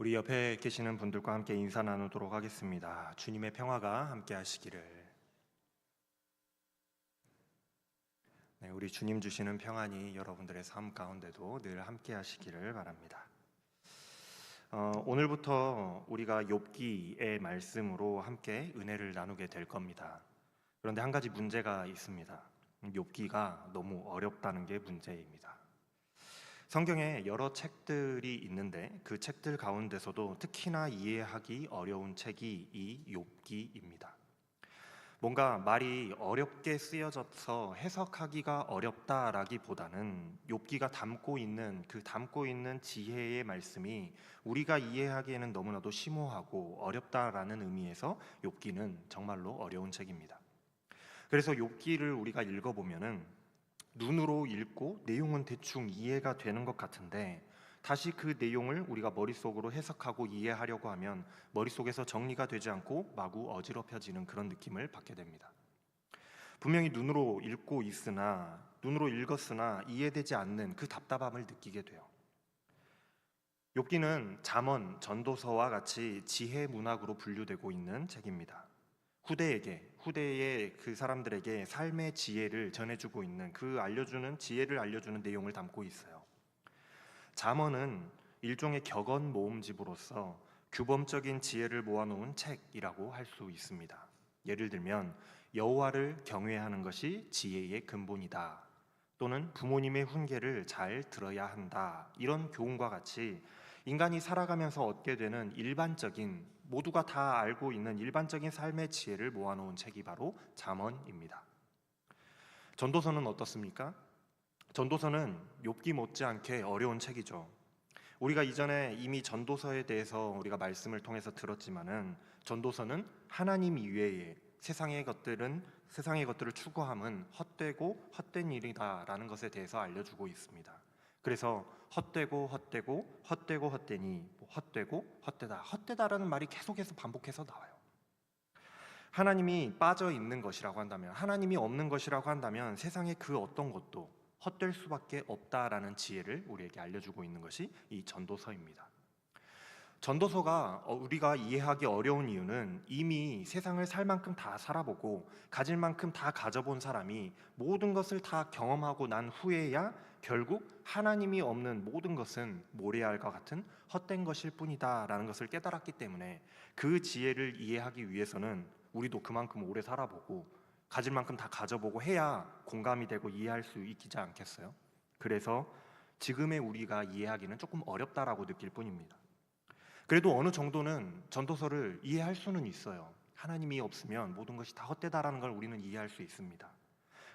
우리 옆에 계시는 분들과 함께 인사 나누도록 하겠습니다. 주님의 평화가 함께 하시기를. 네, 우리 주님 주시는 평안이 여러분들의 삶 가운데도 늘 함께 하시기를 바랍니다. 오늘부터 우리가 욥기의 말씀으로 함께 은혜를 나누게 될 겁니다. 그런데 한 가지 문제가 있습니다. 욥기가 너무 어렵다는 게 문제입니다. 성경에 여러 책들이 있는데 그 책들 가운데서도 특히나 이해하기 어려운 책이 이 욥기입니다. 뭔가 말이 어렵게 쓰여져서 해석하기가 어렵다라기보다는 욥기가 담고 있는 지혜의 말씀이 우리가 이해하기에는 너무나도 심오하고 어렵다라는 의미에서 욥기는 정말로 어려운 책입니다. 그래서 욥기를 우리가 읽어보면은 눈으로 읽고 내용은 대충 이해가 되는 것 같은데 다시 그 내용을 우리가 머릿속으로 해석하고 이해하려고 하면 머릿속에서 정리가 되지 않고 마구 어지럽혀지는 그런 느낌을 받게 됩니다. 분명히 눈으로 읽었으나 이해되지 않는 그 답답함을 느끼게 돼요. 욥기는 잠언, 전도서와 같이 지혜 문학으로 분류되고 있는 책입니다. 후대의 그 사람들에게 삶의 지혜를 전해주고 있는 지혜를 알려주는 내용을 담고 있어요. 잠언은 일종의 격언 모음집으로서 규범적인 지혜를 모아놓은 책이라고 할 수 있습니다. 예를 들면 여호와를 경외하는 것이 지혜의 근본이다, 또는 부모님의 훈계를 잘 들어야 한다, 이런 교훈과 같이 인간이 살아가면서 얻게 되는 모두가 다 알고 있는 일반적인 삶의 지혜를 모아놓은 책이 바로 잠언입니다. 전도서는 어떻습니까? 전도서는 욥기 못지않게 어려운 책이죠. 우리가 이전에 이미 전도서에 대해서 우리가 말씀을 통해서 들었지만은 전도서는 하나님 이외에 세상의 것들을 추구함은 헛되고 헛된 일이다라는 것에 대해서 알려주고 있습니다. 그래서 헛되고 헛되다라는 말이 계속해서 반복해서 나와요. 하나님이 빠져 있는 것이라고 한다면, 하나님이 없는 것이라고 한다면 세상의 그 어떤 것도 헛될 수밖에 없다라는 지혜를 우리에게 알려주고 있는 것이 이 전도서입니다. 전도서가 우리가 이해하기 어려운 이유는 이미 세상을 살 만큼 다 살아보고 가질 만큼 다 가져본 사람이 모든 것을 다 경험하고 난 후에야 결국 하나님이 없는 모든 것은 모래알과 같은 헛된 것일 뿐이다라는 것을 깨달았기 때문에 그 지혜를 이해하기 위해서는 우리도 그만큼 오래 살아보고 가질 만큼 다 가져보고 해야 공감이 되고 이해할 수 있지 않겠어요? 그래서 지금의 우리가 이해하기는 조금 어렵다라고 느낄 뿐입니다. 그래도 어느 정도는 전도서를 이해할 수는 있어요. 하나님이 없으면 모든 것이 다 헛되다라는 걸 우리는 이해할 수 있습니다.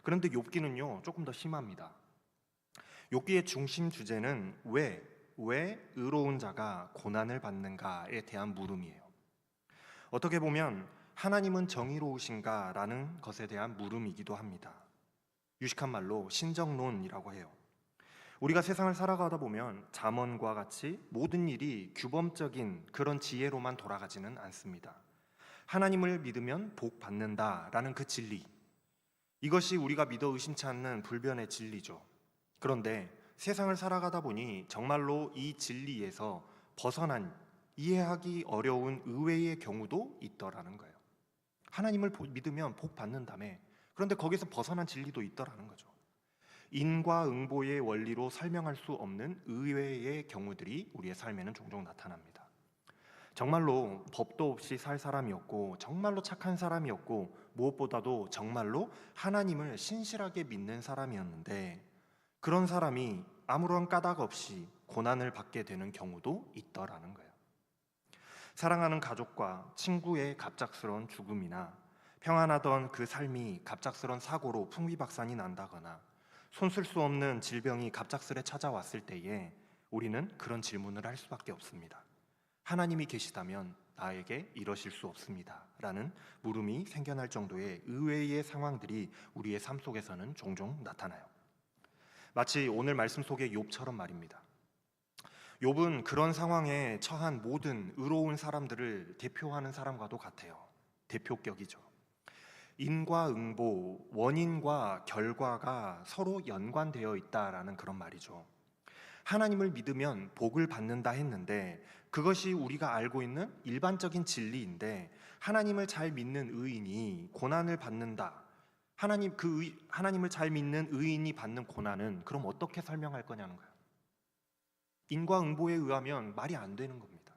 그런데 욥기는요, 조금 더 심합니다. 욥기의 중심 주제는 왜 의로운 자가 고난을 받는가에 대한 물음이에요. 어떻게 보면 하나님은 정의로우신가라는 것에 대한 물음이기도 합니다. 유식한 말로 신정론이라고 해요. 우리가 세상을 살아가다 보면 잠언과 같이 모든 일이 규범적인 그런 지혜로만 돌아가지는 않습니다. 하나님을 믿으면 복 받는다라는 그 진리, 이것이 우리가 믿어 의심치 않는 불변의 진리죠. 그런데 세상을 살아가다 보니 정말로 이 진리에서 벗어난 이해하기 어려운 의외의 경우도 있더라는 거예요. 하나님을 믿으면 복 받는다며, 그런데 거기서 벗어난 진리도 있더라는 거죠. 인과응보의 원리로 설명할 수 없는 의외의 경우들이 우리의 삶에는 종종 나타납니다. 정말로 법도 없이 살 사람이었고, 정말로 착한 사람이었고, 무엇보다도 정말로 하나님을 신실하게 믿는 사람이었는데 그런 사람이 아무런 까닭 없이 고난을 받게 되는 경우도 있더라는 거예요. 사랑하는 가족과 친구의 갑작스러운 죽음이나 평안하던 그 삶이 갑작스러운 사고로 풍비박산이 난다거나 손쓸 수 없는 질병이 갑작스레 찾아왔을 때에 우리는 그런 질문을 할 수밖에 없습니다. 하나님이 계시다면 나에게 이러실 수 없습니다 라는 물음이 생겨날 정도의 의외의 상황들이 우리의 삶 속에서는 종종 나타나요. 마치 오늘 말씀 속의 욥처럼 말입니다. 욥은 그런 상황에 처한 모든 의로운 사람들을 대표하는 사람과도 같아요. 대표격이죠. 인과응보, 원인과 결과가 서로 연관되어 있다라는 그런 말이죠. 하나님을 믿으면 복을 받는다 했는데 그것이 우리가 알고 있는 일반적인 진리인데 하나님을 잘 믿는 의인이 고난을 받는다. 하나님을 잘 믿는 의인이 받는 고난은 그럼 어떻게 설명할 거냐는 거예요. 인과응보에 의하면 말이 안 되는 겁니다.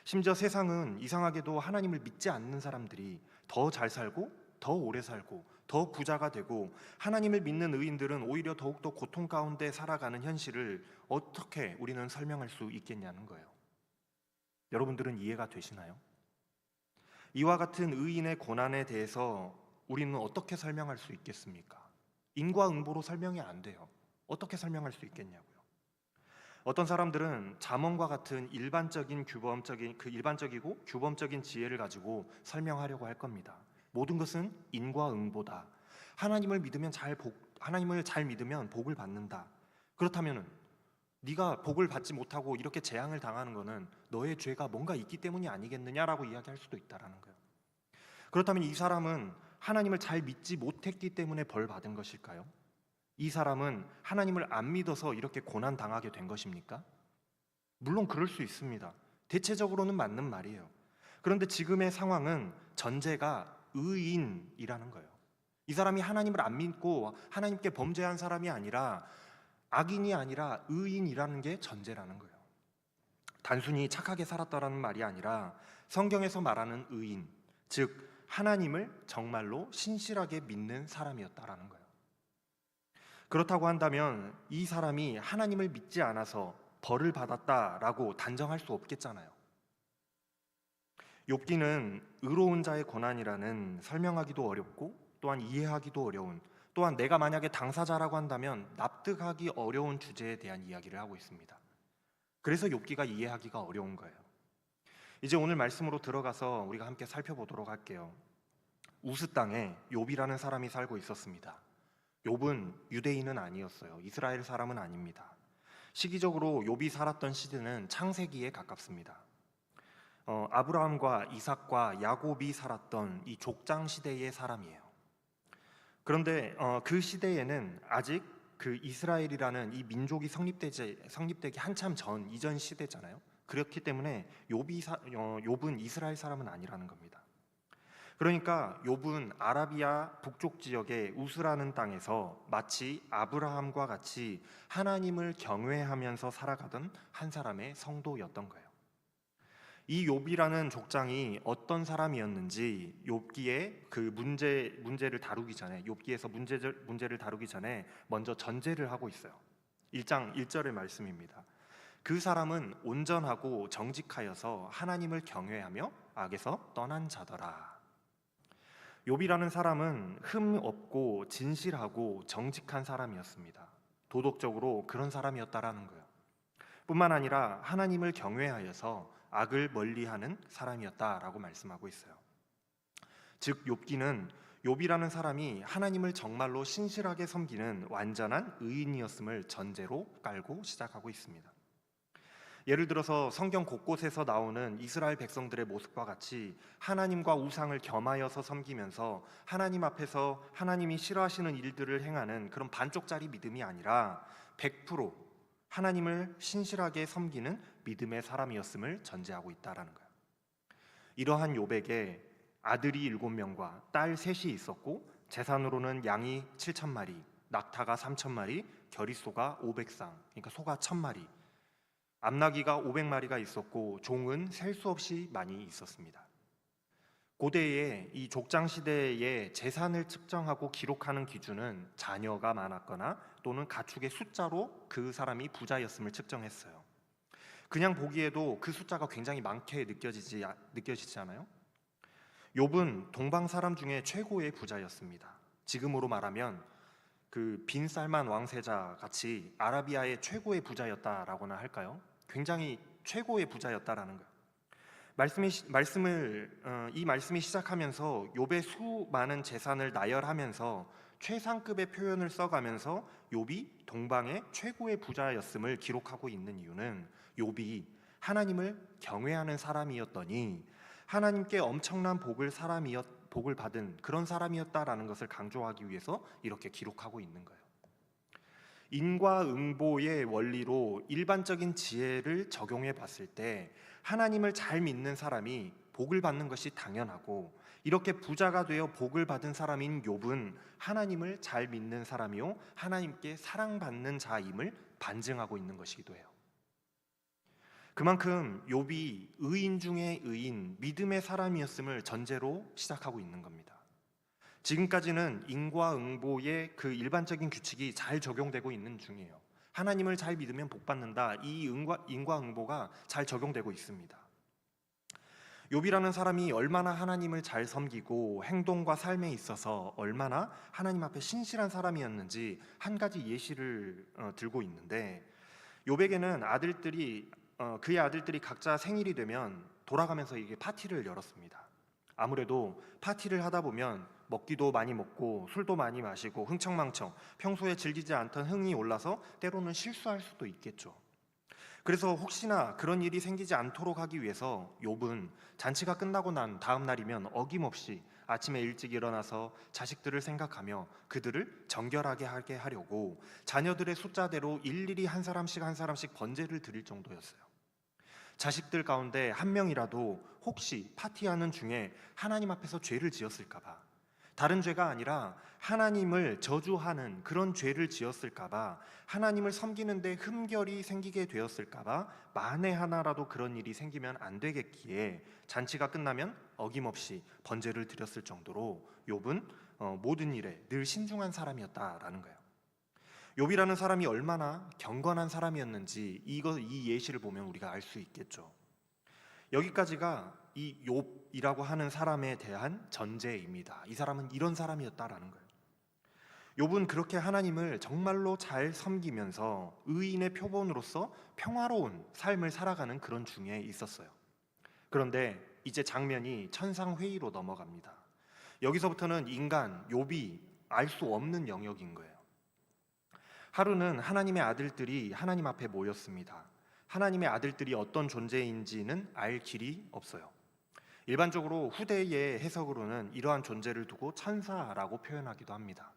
심지어 세상은 이상하게도 하나님을 믿지 않는 사람들이 더 잘 살고 더 오래 살고 더 부자가 되고 하나님을 믿는 의인들은 오히려 더욱더 고통 가운데 살아가는 현실을 어떻게 우리는 설명할 수 있겠냐는 거예요. 여러분들은 이해가 되시나요? 이와 같은 의인의 고난에 대해서 우리는 어떻게 설명할 수 있겠습니까? 인과응보로 설명이 안 돼요. 어떻게 설명할 수 있겠냐고요. 어떤 사람들은 잠언과 같은 일반적이고 규범적인 지혜를 가지고 설명하려고 할 겁니다. 모든 것은 인과응보다. 하나님을 잘 믿으면 복을 받는다. 그렇다면은 네가 복을 받지 못하고 이렇게 재앙을 당하는 것은 너의 죄가 뭔가 있기 때문이 아니겠느냐라고 이야기할 수도 있다라는 거예요. 그렇다면 이 사람은 하나님을 잘 믿지 못했기 때문에 벌 받은 것일까요? 이 사람은 하나님을 안 믿어서 이렇게 고난 당하게 된 것입니까? 물론 그럴 수 있습니다. 대체적으로는 맞는 말이에요. 그런데 지금의 상황은 전제가 의인이라는 거예요. 이 사람이 하나님을 안 믿고 하나님께 범죄한 사람이 아니라 악인이 아니라 의인이라는 게 전제라는 거예요. 단순히 착하게 살았다라는 말이 아니라 성경에서 말하는 의인, 즉 하나님을 정말로 신실하게 믿는 사람이었다라는 거예요. 그렇다고 한다면 이 사람이 하나님을 믿지 않아서 벌을 받았다라고 단정할 수 없겠잖아요. 욥기는 의로운 자의 고난이라는 설명하기도 어렵고 또한 이해하기도 어려운, 또한 내가 만약에 당사자라고 한다면 납득하기 어려운 주제에 대한 이야기를 하고 있습니다. 그래서 욥기가 이해하기가 어려운 거예요. 이제 오늘 말씀으로 들어가서 우리가 함께 살펴보도록 할게요. 우스 땅에 욥이라는 사람이 살고 있었습니다. 욥은 유대인은 아니었어요. 이스라엘 사람은 아닙니다. 시기적으로 욥이 살았던 시대는 창세기에 가깝습니다. 아브라함과 이삭과 야곱이 살았던 이 족장 시대의 사람이에요. 그런데 그 시대에는 아직 그 이스라엘이라는 이 민족이 성립되기 한참 전 이전 시대잖아요. 그렇기 때문에 욥은 이스라엘 사람은 아니라는 겁니다. 그러니까 욥은 아라비아 북쪽 지역의 우스라는 땅에서 마치 아브라함과 같이 하나님을 경외하면서 살아가던 한 사람의 성도였던 거예요. 이 욥이라는 족장이 어떤 사람이었는지 욥기의 그 문제를 다루기 전에, 욥기에서 문제를 다루기 전에 먼저 전제를 하고 있어요. 1장 1절의 말씀입니다. 그 사람은 온전하고 정직하여서 하나님을 경외하며 악에서 떠난 자더라. 욥이라는 사람은 흠 없고 진실하고 정직한 사람이었습니다. 도덕적으로 그런 사람이었다라는 거예요. 뿐만 아니라 하나님을 경외하여서 악을 멀리하는 사람이었다라고 말씀하고 있어요. 즉 욥기는 욥이라는 사람이 하나님을 정말로 신실하게 섬기는 완전한 의인이었음을 전제로 깔고 시작하고 있습니다. 예를 들어서 성경 곳곳에서 나오는 이스라엘 백성들의 모습과 같이 하나님과 우상을 겸하여서 섬기면서 하나님 앞에서 하나님이 싫어하시는 일들을 행하는 그런 반쪽짜리 믿음이 아니라 100% 하나님을 신실하게 섬기는 믿음의 사람이었음을 전제하고 있다라는 거예요. 이러한 욥에게 아들이 7명과 딸 3이 있었고 재산으로는 양이 7,000마리, 낙타가 3,000마리, 겨리소가 500쌍, 그러니까 소가 1,000마리, 암나귀가 500마리가 있었고 종은 셀 수 없이 많이 있었습니다. 고대의 이 족장 시대의 재산을 측정하고 기록하는 기준은 자녀가 많았거나 또는 가축의 숫자로 그 사람이 부자였음을 측정했어요. 그냥 보기에도 그 숫자가 굉장히 많게 느껴지지 않아요? 욥은 동방 사람 중에 최고의 부자였습니다. 지금으로 말하면 그 빈 살만 왕세자 같이 아라비아의 최고의 부자였다라고나 할까요? 굉장히 최고의 부자였다라는 거예요. 이 말씀이 시작하면서 욥의 수많은 재산을 나열하면서 최상급의 표현을 써가면서 욥이 동방의 최고의 부자였음을 기록하고 있는 이유는 욥이 하나님을 경외하는 사람이었더니 하나님께 엄청난 복을 받은 그런 사람이었다라는 것을 강조하기 위해서 이렇게 기록하고 있는 거예요. 인과응보의 원리로 일반적인 지혜를 적용해 봤을 때 하나님을 잘 믿는 사람이 복을 받는 것이 당연하고, 이렇게 부자가 되어 복을 받은 사람인 욥은 하나님을 잘 믿는 사람이요 하나님께 사랑받는 자임을 반증하고 있는 것이기도 해요. 그만큼 욥이 의인 중에 의인, 믿음의 사람이었음을 전제로 시작하고 있는 겁니다. 지금까지는 인과응보의 그 일반적인 규칙이 잘 적용되고 있는 중이에요. 하나님을 잘 믿으면 복 받는다. 이 인과응보가 잘 적용되고 있습니다. 욥이라는 사람이 얼마나 하나님을 잘 섬기고 행동과 삶에 있어서 얼마나 하나님 앞에 신실한 사람이었는지 한 가지 예시를 들고 있는데, 욥에게는 그의 아들들이 각자 생일이 되면 돌아가면서 이게 파티를 열었습니다. 아무래도 파티를 하다 보면 먹기도 많이 먹고 술도 많이 마시고 흥청망청 평소에 즐기지 않던 흥이 올라서 때로는 실수할 수도 있겠죠. 그래서 혹시나 그런 일이 생기지 않도록 하기 위해서 욥은 잔치가 끝나고 난 다음 날이면 어김없이 아침에 일찍 일어나서 자식들을 생각하며 그들을 정결하게 하게 하려고 자녀들의 숫자대로 일일이 한 사람씩 번제를 드릴 정도였어요. 자식들 가운데 한 명이라도 혹시 파티하는 중에 하나님 앞에서 죄를 지었을까 봐, 다른 죄가 아니라 하나님을 저주하는 그런 죄를 지었을까 봐, 하나님을 섬기는데 흠결이 생기게 되었을까 봐, 만에 하나라도 그런 일이 생기면 안 되겠기에 잔치가 끝나면 어김없이 번제를 드렸을 정도로 욥은 모든 일에 늘 신중한 사람이었다라는 거예요. 욥이라는 사람이 얼마나 경건한 사람이었는지 이 예시를 보면 우리가 알 수 있겠죠. 여기까지가 이 욥이라고 하는 사람에 대한 전제입니다. 이 사람은 이런 사람이었다라는 거예요. 욥은 그렇게 하나님을 정말로 잘 섬기면서 의인의 표본으로서 평화로운 삶을 살아가는 그런 중에 있었어요. 그런데 이제 장면이 천상회의로 넘어갑니다. 여기서부터는 인간 욥이 알 수 없는 영역인 거예요. 하루는 하나님의 아들들이 하나님 앞에 모였습니다. 하나님의 아들들이 어떤 존재인지는 알 길이 없어요. 일반적으로 후대의 해석으로는 이러한 존재를 두고 천사라고 표현하기도 합니다.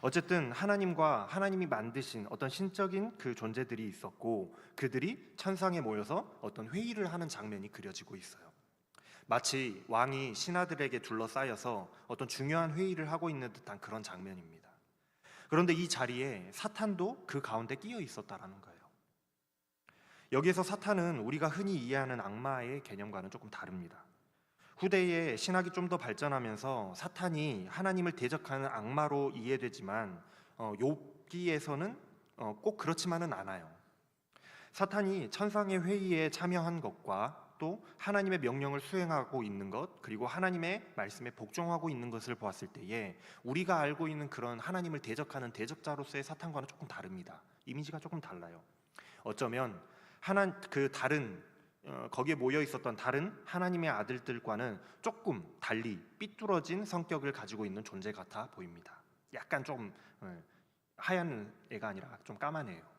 어쨌든 하나님과 하나님이 만드신 어떤 신적인 그 존재들이 있었고, 그들이 천상에 모여서 어떤 회의를 하는 장면이 그려지고 있어요. 마치 왕이 신하들에게 둘러싸여서 어떤 중요한 회의를 하고 있는 듯한 그런 장면입니다. 그런데 이 자리에 사탄도 그 가운데 끼어 있었다라는 거예요. 여기에서 사탄은 우리가 흔히 이해하는 악마의 개념과는 조금 다릅니다. 후대에 신학이 좀 더 발전하면서 사탄이 하나님을 대적하는 악마로 이해되지만 욥기에서는 꼭 그렇지만은 않아요. 사탄이 천상의 회의에 참여한 것과 또 하나님의 명령을 수행하고 있는 것, 그리고 하나님의 말씀에 복종하고 있는 것을 보았을 때에 우리가 알고 있는 그런 하나님을 대적하는 대적자로서의 사탄과는 조금 다릅니다. 이미지가 조금 달라요. 어쩌면 거기에 모여 있었던 다른 하나님의 아들들과는 조금 달리 삐뚤어진 성격을 가지고 있는 존재 같아 보입니다. 약간 좀 하얀 애가 아니라 좀 까만 애예요.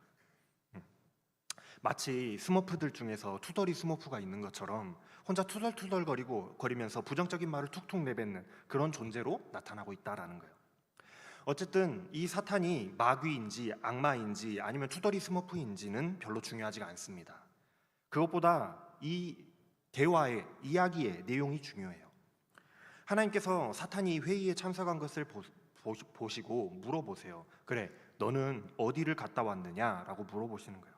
마치 스머프들 중에서 투덜이 스머프가 있는 것처럼 혼자 투덜투덜거리면서 부정적인 말을 툭툭 내뱉는 그런 존재로 나타나고 있다라는 거예요. 어쨌든 이 사탄이 마귀인지 악마인지 아니면 투덜이 스머프인지는 별로 중요하지가 않습니다. 그것보다 이 대화의 이야기의 내용이 중요해요. 하나님께서 사탄이 회의에 참석한 것을 보시고 물어보세요. 그래, 너는 어디를 갔다 왔느냐라고 물어보시는 거예요.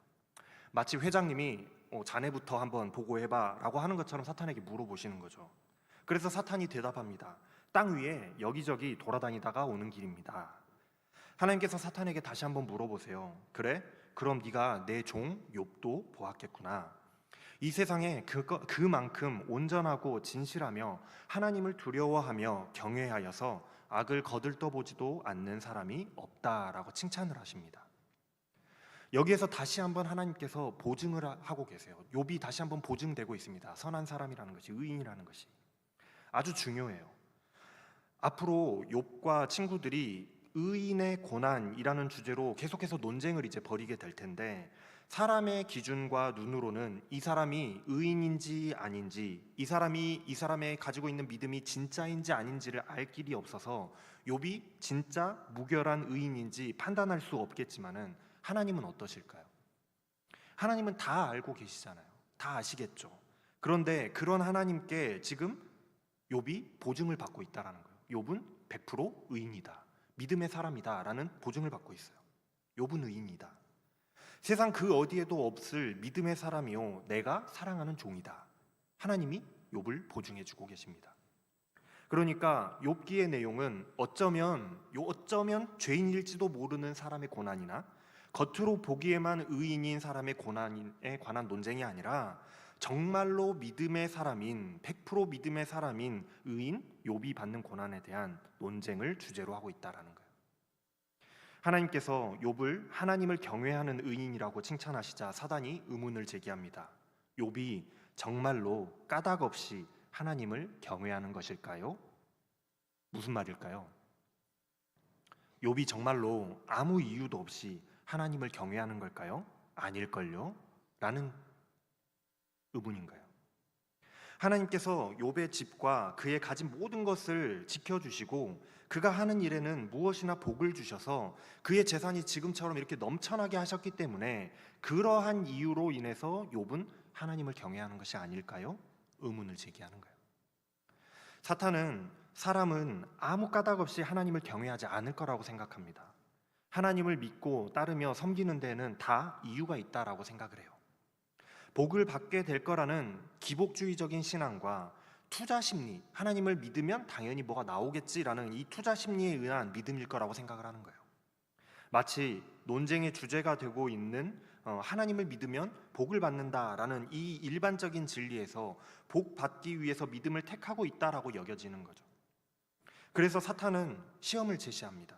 마치 회장님이 자네부터 한번 보고해봐 라고 하는 것처럼 사탄에게 물어보시는 거죠. 그래서 사탄이 대답합니다. 땅 위에 여기저기 돌아다니다가 오는 길입니다. 하나님께서 사탄에게 다시 한번 물어보세요. 그래? 그럼 네가 내 종 욥도 보았겠구나. 이 세상에 그만큼 온전하고 진실하며 하나님을 두려워하며 경외하여서 악을 거들떠보지도 않는 사람이 없다라고 칭찬을 하십니다. 여기에서 다시 한번 하나님께서 보증을 하고 계세요. 욥이 다시 한번 보증되고 있습니다. 선한 사람이라는 것이, 의인이라는 것이 아주 중요해요. 앞으로 욥과 친구들이 의인의 고난이라는 주제로 계속해서 논쟁을 이제 벌이게 될 텐데, 사람의 기준과 눈으로는 이 사람이 의인인지 아닌지, 이 사람의 가지고 있는 믿음이 진짜인지 아닌지를 알 길이 없어서 욥이 진짜 무결한 의인인지 판단할 수 없겠지만은 하나님은 어떠실까요? 하나님은 다 알고 계시잖아요. 다 아시겠죠. 그런데 그런 하나님께 지금 욥이 보증을 받고 있다라는 거예요. 욥은 100% 의인이다. 믿음의 사람이다라는 보증을 받고 있어요. 욥은 의인이다. 세상 그 어디에도 없을 믿음의 사람이요 내가 사랑하는 종이다. 하나님이 욥을 보증해 주고 계십니다. 그러니까 욥기의 내용은 어쩌면 죄인일지도 모르는 사람의 고난이나 겉으로 보기에만 의인인 사람의 고난에 관한 논쟁이 아니라 정말로 믿음의 사람인 100% 믿음의 사람인 의인 욥이 받는 고난에 대한 논쟁을 주제로 하고 있다라는 거예요. 하나님께서 욥을 하나님을 경외하는 의인이라고 칭찬하시자 사단이 의문을 제기합니다. 욥이 정말로 까닭 없이 하나님을 경외하는 것일까요? 무슨 말일까요? 욥이 정말로 아무 이유도 없이 하나님을 경외하는 걸까요? 아닐걸요? 라는 의문인 거예요. 하나님께서 욥의 집과 그의 가진 모든 것을 지켜주시고 그가 하는 일에는 무엇이나 복을 주셔서 그의 재산이 지금처럼 이렇게 넘쳐나게 하셨기 때문에 그러한 이유로 인해서 욥은 하나님을 경외하는 것이 아닐까요? 의문을 제기하는 거예요. 사람은 아무 까닭 없이 하나님을 경외하지 않을 거라고 생각합니다. 하나님을 믿고 따르며 섬기는 데는 다 이유가 있다라고 생각을 해요. 복을 받게 될 거라는 기복주의적인 신앙과 투자 심리, 하나님을 믿으면 당연히 뭐가 나오겠지라는 이 투자 심리에 의한 믿음일 거라고 생각을 하는 거예요. 마치 논쟁의 주제가 되고 있는 하나님을 믿으면 복을 받는다라는 이 일반적인 진리에서 복 받기 위해서 믿음을 택하고 있다라고 여겨지는 거죠. 그래서 사탄은 시험을 제시합니다.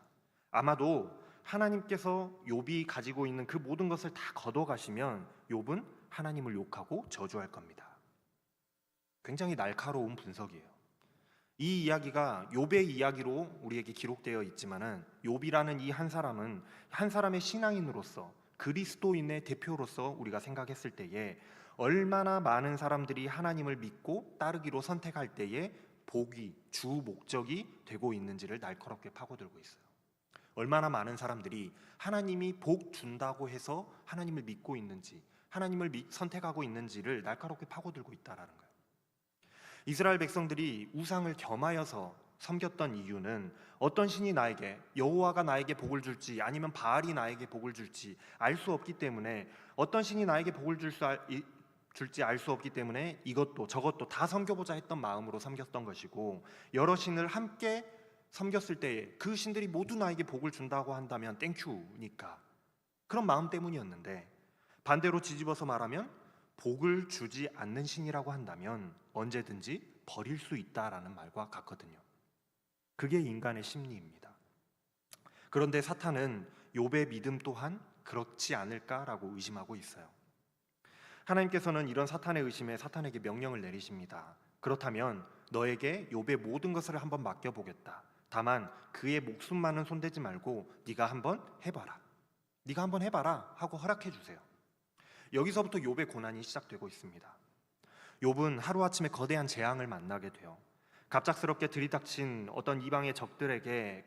아마도 하나님께서 욥이 가지고 있는 그 모든 것을 다 걷어가시면 욥은 하나님을 욕하고 저주할 겁니다. 굉장히 날카로운 분석이에요. 이 이야기가 욥의 이야기로 우리에게 기록되어 있지만은 욥이라는 이 한 사람은 한 사람의 신앙인으로서 그리스도인의 대표로서 우리가 생각했을 때에 얼마나 많은 사람들이 하나님을 믿고 따르기로 선택할 때에 복이 주 목적이 되고 있는지를 날카롭게 파고들고 있어요. 얼마나 많은 사람들이 하나님이 복 준다고 해서 하나님을 믿고 있는지, 하나님을 선택하고 있는지를 날카롭게 파고들고 있다라는 거예요. 이스라엘 백성들이 우상을 겸하여서 섬겼던 이유는 어떤 신이 나에게, 여호와가 나에게 복을 줄지 아니면 바알이 나에게 복을 줄지 알 수 없기 때문에, 어떤 신이 나에게 복을 줄지 알 수 없기 때문에 이것도 저것도 다 섬겨보자 했던 마음으로 섬겼던 것이고, 여러 신을 함께 섬겼을 때에 그 신들이 모두 나에게 복을 준다고 한다면 땡큐니까 그런 마음 때문이었는데, 반대로 뒤집어서 말하면 복을 주지 않는 신이라고 한다면 언제든지 버릴 수 있다라는 말과 같거든요. 그게 인간의 심리입니다. 그런데 사탄은 욥의 믿음 또한 그렇지 않을까라고 의심하고 있어요. 하나님께서는 이런 사탄의 의심에 사탄에게 명령을 내리십니다. 그렇다면 너에게 욥의 모든 것을 한번 맡겨보겠다. 다만 그의 목숨만은 손대지 말고 네가 한번 해봐라. 네가 한번 해봐라 하고 허락해 주세요. 여기서부터 욥의 고난이 시작되고 있습니다. 욥은 하루아침에 거대한 재앙을 만나게 돼요. 갑작스럽게 들이닥친 어떤 이방의 적들에게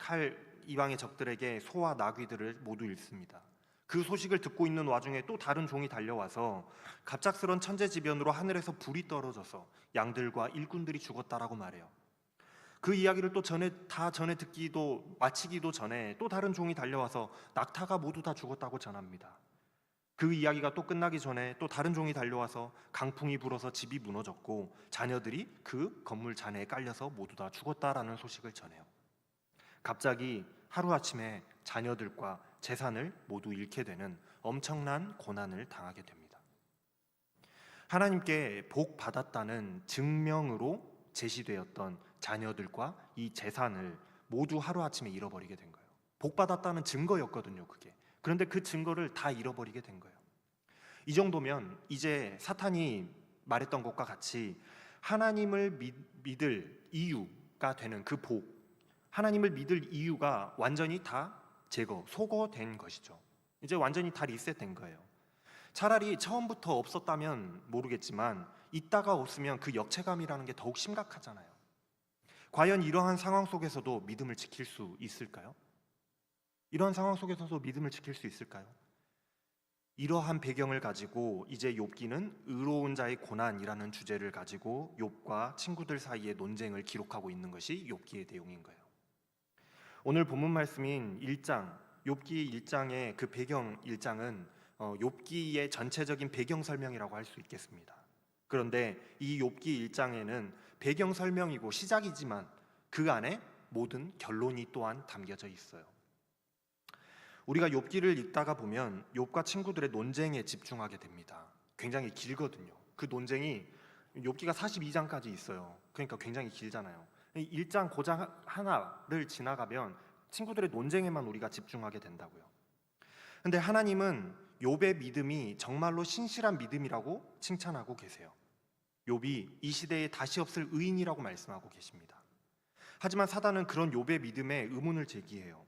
소와 나귀들을 모두 잃습니다. 그 소식을 듣고 있는 와중에 또 다른 종이 달려와서 갑작스런 천재지변으로 하늘에서 불이 떨어져서 양들과 일꾼들이 죽었다라고 말해요. 그 이야기를 또 전에 마치기도 전에 또 다른 종이 달려와서 낙타가 모두 다 죽었다고 전합니다. 그 이야기가 또 끝나기 전에 또 다른 종이 달려와서 강풍이 불어서 집이 무너졌고 자녀들이 그 건물 잔해에 깔려서 모두 다 죽었다라는 소식을 전해요. 갑자기 하루아침에 자녀들과 재산을 모두 잃게 되는 엄청난 고난을 당하게 됩니다. 하나님께 복 받았다는 증명으로 제시되었던 자녀들과 이 재산을 모두 하루아침에 잃어버리게 된 거예요. 복 받았다는 증거였거든요, 그게. 그런데 그 증거를 다 잃어버리게 된 거예요. 이 정도면 이제 사탄이 말했던 것과 같이 하나님을 믿을 이유가 되는 그 복, 하나님을 믿을 이유가 완전히 다 소거된 것이죠. 이제 완전히 다 리셋된 거예요. 차라리 처음부터 없었다면 모르겠지만 있다가 없으면 그 역체감이라는 게 더욱 심각하잖아요. 과연 이러한 상황 속에서도 믿음을 지킬 수 있을까요? 이러한 상황 속에서도 믿음을 지킬 수 있을까요? 이러한 배경을 가지고 이제 욥기는 의로운 자의 고난이라는 주제를 가지고 욥과 친구들 사이의 논쟁을 기록하고 있는 것이 욥기의 내용인 거예요. 오늘 본문 말씀인 1장, 욥기 1장의 그 배경 1장은 욥기의 전체적인 배경 설명이라고 할 수 있겠습니다. 그런데 이 욥기 1장에는 배경 설명이고 시작이지만 그 안에 모든 결론이 또한 담겨져 있어요. 우리가 욥기를 읽다가 보면 욥과 친구들의 논쟁에 집중하게 됩니다. 굉장히 길거든요. 그 논쟁이 욥기가 42장까지 있어요. 그러니까 굉장히 길잖아요. 1장 고장 하나를 지나가면 친구들의 논쟁에만 우리가 집중하게 된다고요. 근데 하나님은 욥의 믿음이 정말로 신실한 믿음이라고 칭찬하고 계세요. 욥이 이 시대에 다시 없을 의인이라고 말씀하고 계십니다. 하지만 사단은 그런 욥의 믿음에 의문을 제기해요.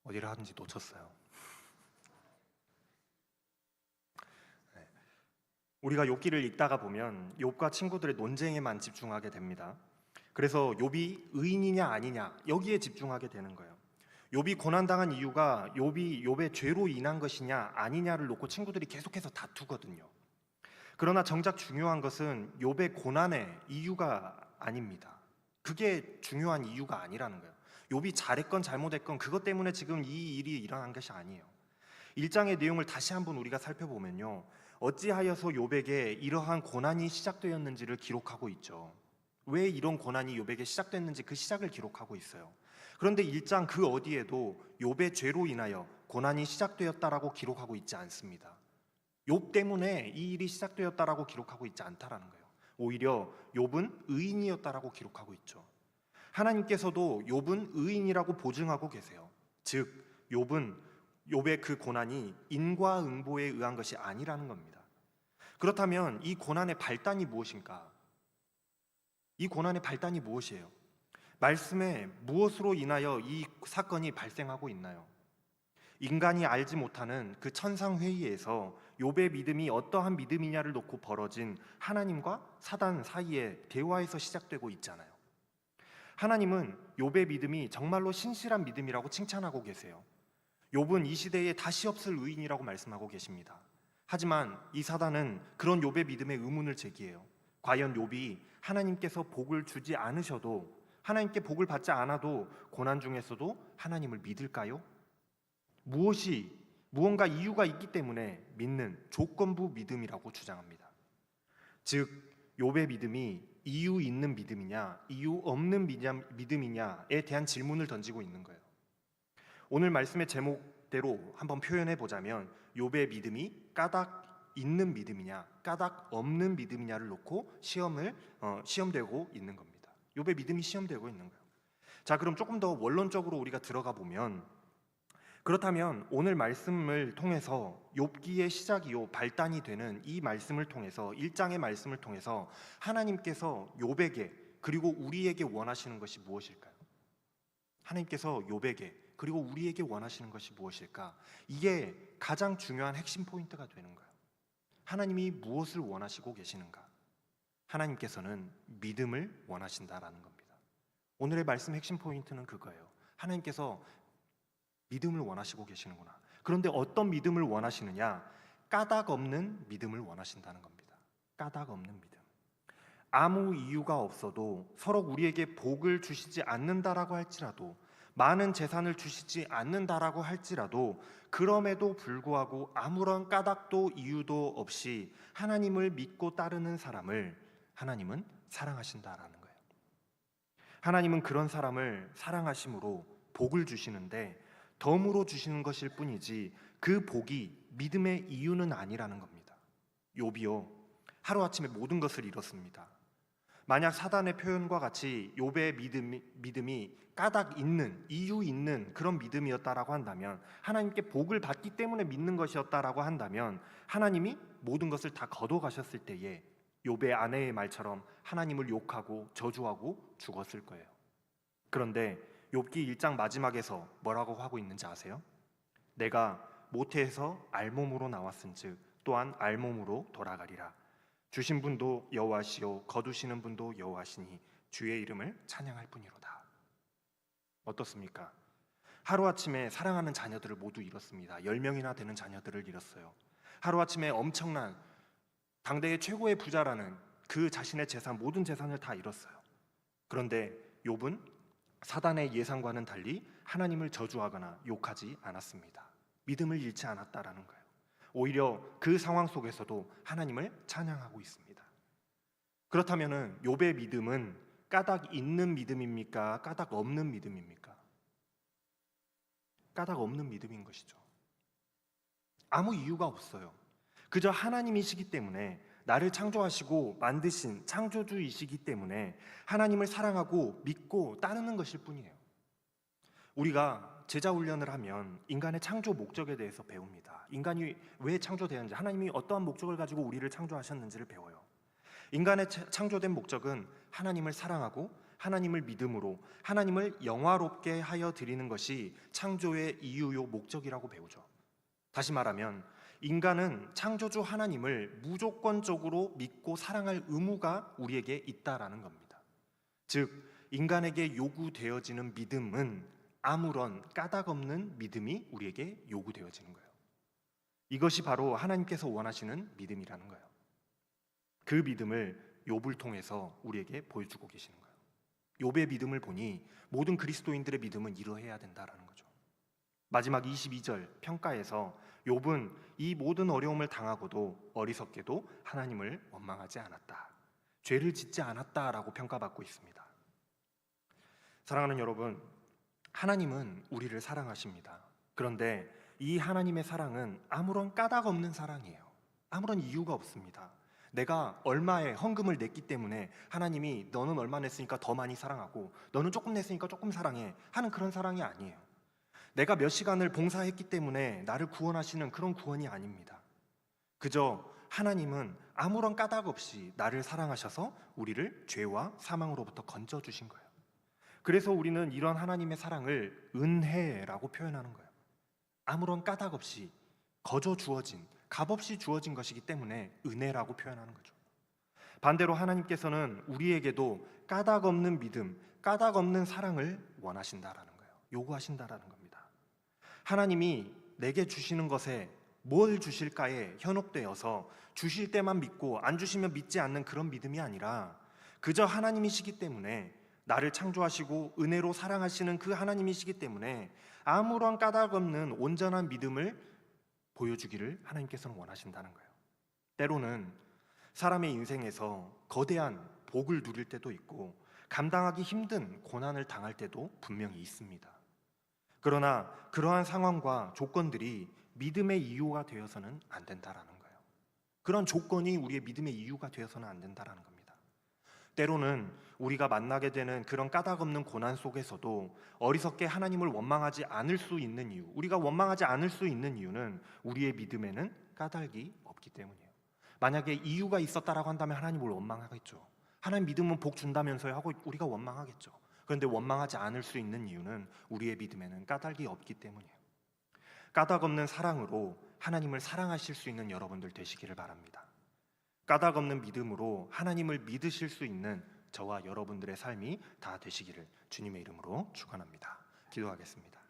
어디를 하는지 놓쳤어요. 우리가 욥기를 읽다가 보면 욥과 친구들의 논쟁에만 집중하게 됩니다. 그래서 욥이 의인이냐 아니냐 여기에 집중하게 되는 거예요. 욥이 고난당한 이유가 욥의 죄로 인한 것이냐 아니냐를 놓고 친구들이 계속해서 다투거든요. 그러나 정작 중요한 것은 욥의 고난의 이유가 아닙니다. 그게 중요한 이유가 아니라는 거예요. 욥이 잘했건 잘못했건 그것 때문에 지금 이 일이 일어난 것이 아니에요. 1장의 내용을 다시 한번 우리가 살펴보면요, 어찌하여서 욥에게 이러한 고난이 시작되었는지를 기록하고 있죠. 왜 이런 고난이 욥에게 시작됐는지 그 시작을 기록하고 있어요. 그런데 1장 그 어디에도 욥의 죄로 인하여 고난이 시작되었다라고 기록하고 있지 않습니다. 욥 때문에 이 일이 시작되었다라고 기록하고 있지 않다라는 거예요. 오히려 욥은 의인이었다라고 기록하고 있죠. 하나님께서도 욥은 의인이라고 보증하고 계세요. 즉 욥의 그 고난이 인과응보에 의한 것이 아니라는 겁니다. 그렇다면 이 고난의 발단이 무엇인가? 이 고난의 발단이 무엇이에요? 말씀에 무엇으로 인하여 이 사건이 발생하고 있나요? 인간이 알지 못하는 그 천상회의에서 욥의 믿음이 어떠한 믿음이냐를 놓고 벌어진 하나님과 사단 사이의 대화에서 시작되고 있잖아요. 하나님은 욥의 믿음이 정말로 신실한 믿음이라고 칭찬하고 계세요. 욥은 이 시대에 다시 없을 의인이라고 말씀하고 계십니다. 하지만 이 사단은 그런 욥의 믿음에 의문을 제기해요. 과연 욥이 하나님께서 복을 주지 않으셔도, 하나님께 복을 받지 않아도 고난 중에서도 하나님을 믿을까요? 무언가 이유가 있기 때문에 믿는 조건부 믿음이라고 주장합니다. 즉 욥의 믿음이 이유 있는 믿음이냐 이유 없는 믿음이냐에 대한 질문을 던지고 있는 거예요. 오늘 말씀의 제목대로 한번 표현해 보자면 욥의 믿음이 까닭 있는 믿음이냐 까닭 없는 믿음이냐를 놓고 시험되고 있는 겁니다. 욥의 믿음이 시험되고 있는 거예요. 자, 그럼 조금 더 원론적으로 우리가 들어가 보면, 그렇다면 오늘 말씀을 통해서 욥기의 시작이요 발단이 되는 이 말씀을 통해서 1장의 말씀을 통해서 하나님께서 욥에게 그리고 우리에게 원하시는 것이 무엇일까요? 하나님께서 욥에게 그리고 우리에게 원하시는 것이 무엇일까? 이게 가장 중요한 핵심 포인트가 되는 거예요. 하나님이 무엇을 원하시고 계시는가? 하나님께서는 믿음을 원하신다라는 겁니다. 오늘의 말씀 핵심 포인트는 그거예요. 하나님께서 믿음을 원하시고 계시는구나. 그런데 어떤 믿음을 원하시느냐? 까닭 없는 믿음을 원하신다는 겁니다. 까닭 없는 믿음. 아무 이유가 없어도 서로 우리에게 복을 주시지 않는다라고 할지라도, 많은 재산을 주시지 않는다라고 할지라도, 그럼에도 불구하고 아무런 까닭도 이유도 없이 하나님을 믿고 따르는 사람을 하나님은 사랑하신다라는 거예요. 하나님은 그런 사람을 사랑하심으로 복을 주시는데 덤으로 주시는 것일 뿐이지 그 복이 믿음의 이유는 아니라는 겁니다. 욥이요, 하루아침에 모든 것을 잃었습니다. 만약 사단의 표현과 같이 욥의 믿음이 까닭 있는, 이유 있는 그런 믿음이었다라고 한다면, 하나님께 복을 받기 때문에 믿는 것이었다라고 한다면, 하나님이 모든 것을 다 거둬가셨을 때에 욥의 아내의 말처럼 하나님을 욕하고 저주하고 죽었을 거예요. 그런데 욥기 1장 마지막에서 뭐라고 하고 있는지 아세요? 내가 모태에서 알몸으로 나왔은즉 또한 알몸으로 돌아가리라. 주신 분도 여호와시요 거두시는 분도 여호와시니 주의 이름을 찬양할 뿐이로다. 어떻습니까? 하루아침에 사랑하는 자녀들을 모두 잃었습니다. 10명이나 되는 자녀들을 잃었어요. 하루아침에 엄청난 당대의 최고의 부자라는 그 자신의 재산, 모든 재산을 다 잃었어요. 그런데 욥은 사단의 예상과는 달리 하나님을 저주하거나 욕하지 않았습니다. 믿음을 잃지 않았다라는 거예요. 오히려 그 상황 속에서도 하나님을 찬양하고 있습니다. 그렇다면은 욥의 믿음은 까닭 있는 믿음입니까? 까닭 없는 믿음입니까? 까닭 없는 믿음인 것이죠. 아무 이유가 없어요. 그저 하나님이시기 때문에, 나를 창조하시고 만드신 창조주이시기 때문에 하나님을 사랑하고 믿고 따르는 것일 뿐이에요. 우리가 제자 훈련을 하면 인간의 창조 목적에 대해서 배웁니다. 인간이 왜 창조되었는지, 하나님이 어떠한 목적을 가지고 우리를 창조하셨는지를 배워요. 인간의 창조된 목적은 하나님을 사랑하고 하나님을 믿음으로 하나님을 영화롭게 하여 드리는 것이 창조의 이유요 목적이라고 배우죠. 다시 말하면 인간은 창조주 하나님을 무조건적으로 믿고 사랑할 의무가 우리에게 있다라는 겁니다. 즉, 인간에게 요구되어지는 믿음은 아무런 까닭 없는 믿음이 우리에게 요구되어지는 거예요. 이것이 바로 하나님께서 원하시는 믿음이라는 거예요. 그 믿음을 욥을 통해서 우리에게 보여주고 계시는 거예요. 욥의 믿음을 보니 모든 그리스도인들의 믿음은 이러해야 된다라는 거죠. 마지막 22절 평가에서 욥은 이 모든 어려움을 당하고도 어리석게도 하나님을 원망하지 않았다, 죄를 짓지 않았다라고 평가받고 있습니다. 사랑하는 여러분, 하나님은 우리를 사랑하십니다. 그런데 이 하나님의 사랑은 아무런 까닭 없는 사랑이에요. 아무런 이유가 없습니다. 내가 얼마의 헌금을 냈기 때문에 하나님이 너는 얼마 냈으니까 더 많이 사랑하고 너는 조금 냈으니까 조금 사랑해 하는 그런 사랑이 아니에요. 내가 몇 시간을 봉사했기 때문에 나를 구원하시는 그런 구원이 아닙니다. 그저 하나님은 아무런 까닭 없이 나를 사랑하셔서 우리를 죄와 사망으로부터 건져주신 거예요. 그래서 우리는 이런 하나님의 사랑을 은혜라고 표현하는 거예요. 아무런 까닭 없이 거저 주어진, 값없이 주어진 것이기 때문에 은혜라고 표현하는 거죠. 반대로 하나님께서는 우리에게도 까닭 없는 믿음, 까닭 없는 사랑을 원하신다라는 거예요. 요구하신다라는 겁니다. 하나님이 내게 주시는 것에 뭘 주실까에 현혹되어서 주실 때만 믿고 안 주시면 믿지 않는 그런 믿음이 아니라, 그저 하나님이시기 때문에, 나를 창조하시고 은혜로 사랑하시는 그 하나님이시기 때문에 아무런 까닭 없는 온전한 믿음을 보여주기를 하나님께서는 원하신다는 거예요. 때로는 사람의 인생에서 거대한 복을 누릴 때도 있고 감당하기 힘든 고난을 당할 때도 분명히 있습니다. 그러나 그러한 상황과 조건들이 믿음의 이유가 되어서는 안 된다라는 거예요. 그런 조건이 우리의 믿음의 이유가 되어서는 안 된다라는 겁니다. 때로는 우리가 만나게 되는 그런 까닭 없는 고난 속에서도 어리석게 하나님을 원망하지 않을 수 있는 이유, 우리가 원망하지 않을 수 있는 이유는 우리의 믿음에는 까닭이 없기 때문이에요. 만약에 이유가 있었다라고 한다면 하나님을 원망하겠죠. 하나님 믿으면 복 준다면서요 하고 우리가 원망하겠죠. 그런데 원망하지 않을 수 있는 이유는 우리의 믿음에는 까닭이 없기 때문이에요. 까닭 없는 사랑으로 하나님을 사랑하실 수 있는 여러분들 되시기를 바랍니다. 까닭 없는 믿음으로 하나님을 믿으실 수 있는 저와 여러분들의 삶이 다 되시기를 주님의 이름으로 축원합니다. 기도하겠습니다.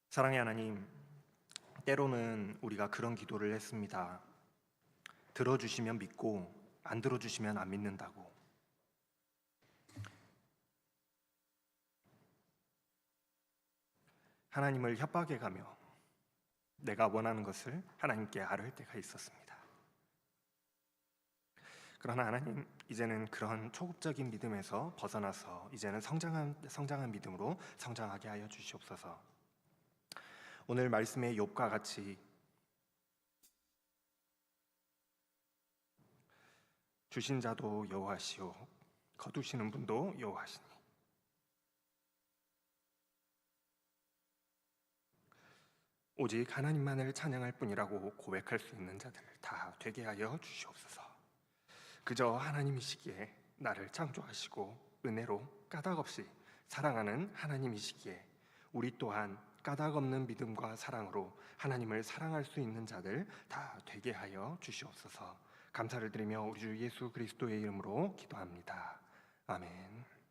사랑의 하나님, 때로는 우리가 그런 기도를 했습니다. 들어주시면 믿고 안 들어주시면 안 믿는다고. 하나님을 협박해 가며 내가 원하는 것을 하나님께 아뢰을 때가 있었습니다. 그러나 하나님, 이제는 그런 초급적인 믿음에서 벗어나서 이제는 성장한 믿음으로 성장하게 하여 주시옵소서. 오늘 말씀의 욥과 같이 주신 자도 여호와시요 거두시는 분도 여호와시니 오직 하나님만을 찬양할 뿐이라고 고백할 수 있는 자들 다 되게 하여 주시옵소서. 그저 하나님이시기에 나를 창조하시고 은혜로 까닭 없이 사랑하는 하나님이시기에 우리 또한 까닭 없는 믿음과 사랑으로 하나님을 사랑할 수 있는 자들 다 되게 하여 주시옵소서. 감사를 드리며 우리 주 예수 그리스도의 이름으로 기도합니다. 아멘.